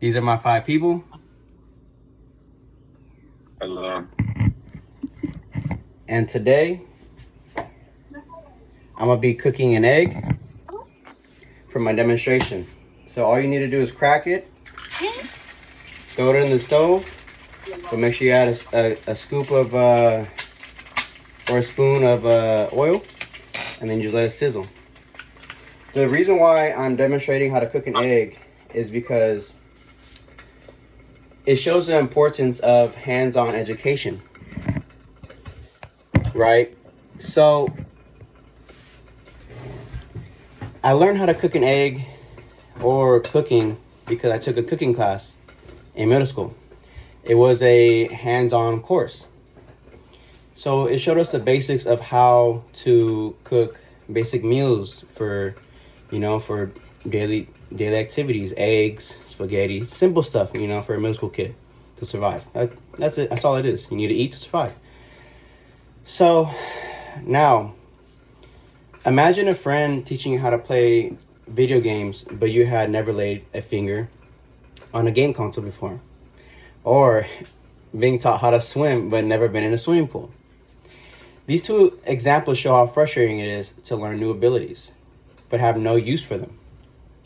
These are my 5 people. Hello. And today, I'm going to be cooking an egg for my demonstration. So all you need to do is crack it, throw it in the stove, but make sure you add a scoop of, or a spoon of oil, and then you just let it sizzle. The reason why I'm demonstrating how to cook an egg is because it shows the importance of hands-on education, right? So I learned how to cook an egg or cooking because I took a cooking class in middle school. It was a hands-on course. So it showed us the basics of how to cook basic meals for, for daily activities, eggs, spaghetti, simple stuff, for a middle school kid to survive. That's it. That's all it is. You need to eat to survive. So now, imagine a friend teaching you how to play video games, but you had never laid a finger on a game console before. Or being taught how to swim, but never been in a swimming pool. These two examples show how frustrating it is to learn new abilities, but have no use for them.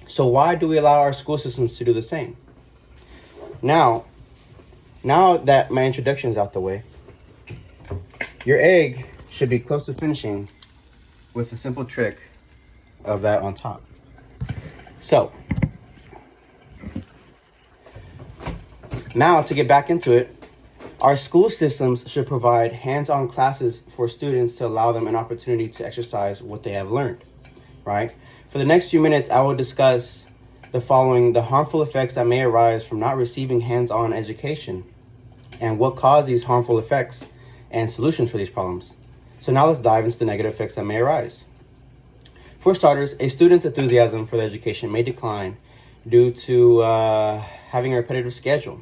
So why do we allow our school systems to do the same? Now that my introduction is out the way, your egg should be close to finishing with a simple trick of that on top. So, now to get back into it, our school systems should provide hands-on classes for students to allow them an opportunity to exercise what they have learned, right? For the next few minutes, I will discuss the following: the harmful effects that may arise from not receiving hands-on education, and what cause these harmful effects and solutions for these problems. So now let's dive into the negative effects that may arise. For starters, a student's enthusiasm for the education may decline due to having a repetitive schedule.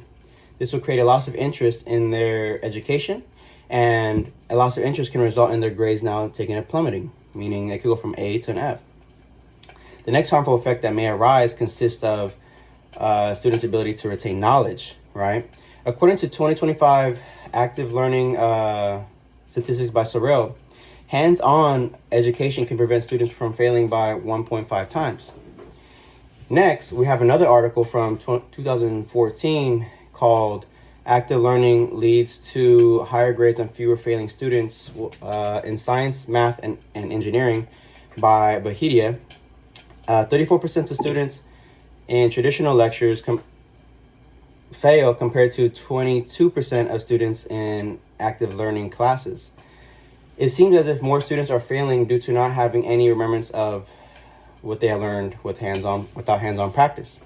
This will create a loss of interest in their education, and a loss of interest can result in their grades now taking a plummeting, meaning they could go from A to an F. The next harmful effect that may arise consists of students' ability to retain knowledge, right? According to 2025 active learning statistics by Sorrell, hands-on education can prevent students from failing by 1.5 times. Next, we have another article from 2014 called "Active Learning Leads to Higher Grades and Fewer Failing Students in Science, Math, and Engineering" by Bahidia. 34% of students in traditional lectures fail compared to 22% of students in active learning classes. It seems as if more students are failing due to not having any remembrance of what they have learned without hands-on practice.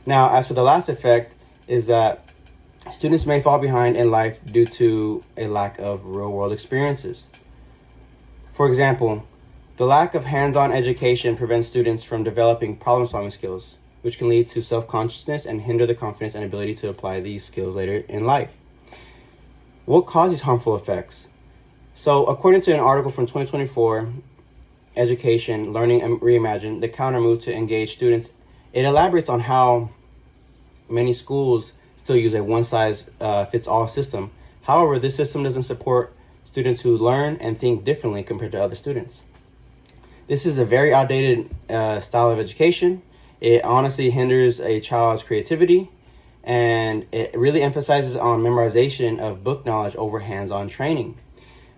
Now, as for the last effect, is that students may fall behind in life due to a lack of real-world experiences. For example, the lack of hands-on education prevents students from developing problem-solving skills, which can lead to self-consciousness and hinder the confidence and ability to apply these skills later in life. What causes harmful effects? So, according to an article from 2024, Education, Learning, and Reimagined, the counter move to engage students, it elaborates on how many schools still use a one-size-fits-all system. However, this system doesn't support students who learn and think differently compared to other students. This is a very outdated style of education. It honestly hinders a child's creativity, and it really emphasizes on memorization of book knowledge over hands-on training,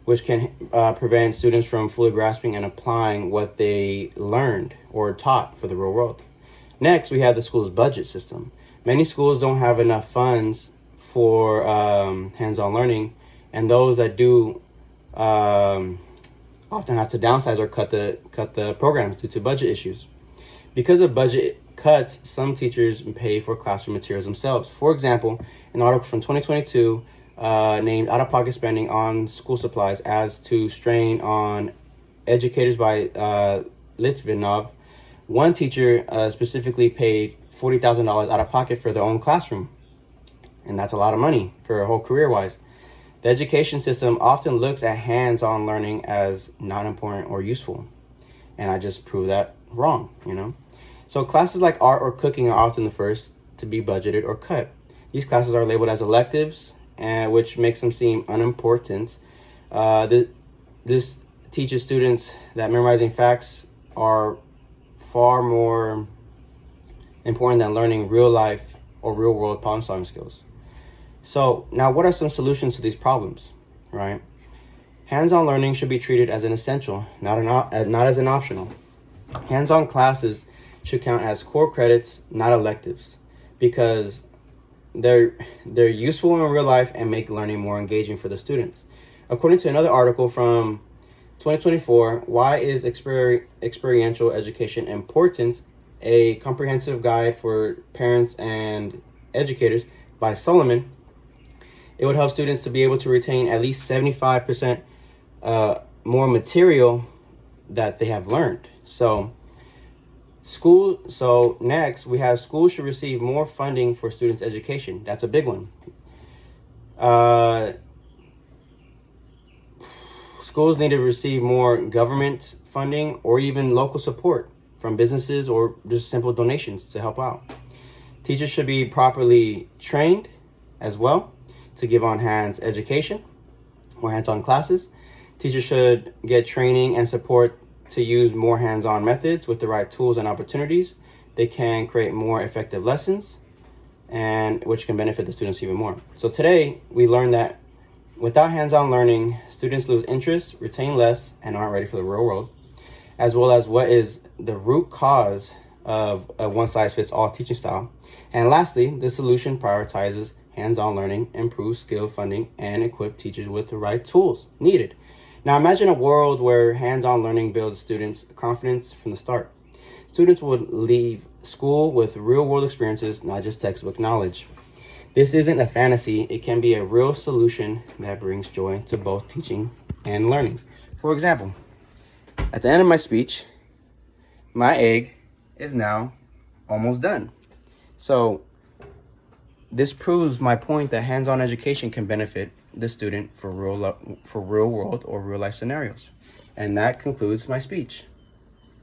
which can prevent students from fully grasping and applying what they learned or taught for the real world. Next, we have the school's budget system. Many schools don't have enough funds for hands-on learning, and those that do often have to downsize or cut the programs due to budget issues. Because of budget cuts, some teachers pay for classroom materials themselves. For example, an article from 2022 named "Out-of-Pocket Spending on School Supplies Adds to Strain on Educators" by Litvinov. One teacher specifically paid $40,000 out of pocket for their own classroom, and that's a lot of money for a whole career-wise. The education system often looks at hands-on learning as not important or useful, and I just proved that wrong, So classes like art or cooking are often the first to be budgeted or cut. These classes are labeled as electives, and which makes them seem unimportant. This teaches students that memorizing facts are far more important than learning real life or real world problem solving skills. So now, what are some solutions to these problems, right? Hands-on learning should be treated as an essential, not as an optional. Hands-on classes should count as core credits, not electives, because they're useful in real life and make learning more engaging for the students. According to another article from 2024, Why is Experiential Education Important? A Comprehensive Guide for Parents and Educators by Solomon, it would help students to be able to retain at least 75% more material that they have learned. So next we have schools should receive more funding for students' education. That's a big one. Schools need to receive more government funding or even local support from businesses or just simple donations to help out. Teachers should be properly trained as well to give on-hands education or hands-on classes. Teachers should get training and support to use more hands-on methods with the right tools and opportunities. They can create more effective lessons, and which can benefit the students even more. So today we learned that without hands-on learning, students lose interest, retain less, and aren't ready for the real world, as well as what is the root cause of a one-size-fits-all teaching style. And lastly, the solution prioritizes hands-on learning, improves skill funding, and equip teachers with the right tools needed. Now imagine a world where hands-on learning builds students' confidence from the start. Students would leave school with real-world experiences, not just textbook knowledge. This isn't a fantasy. It can be a real solution that brings joy to both teaching and learning. For example, at the end of my speech, my egg is now almost done. So this proves my point that hands-on education can benefit the student for real world or real life scenarios. And that concludes my speech.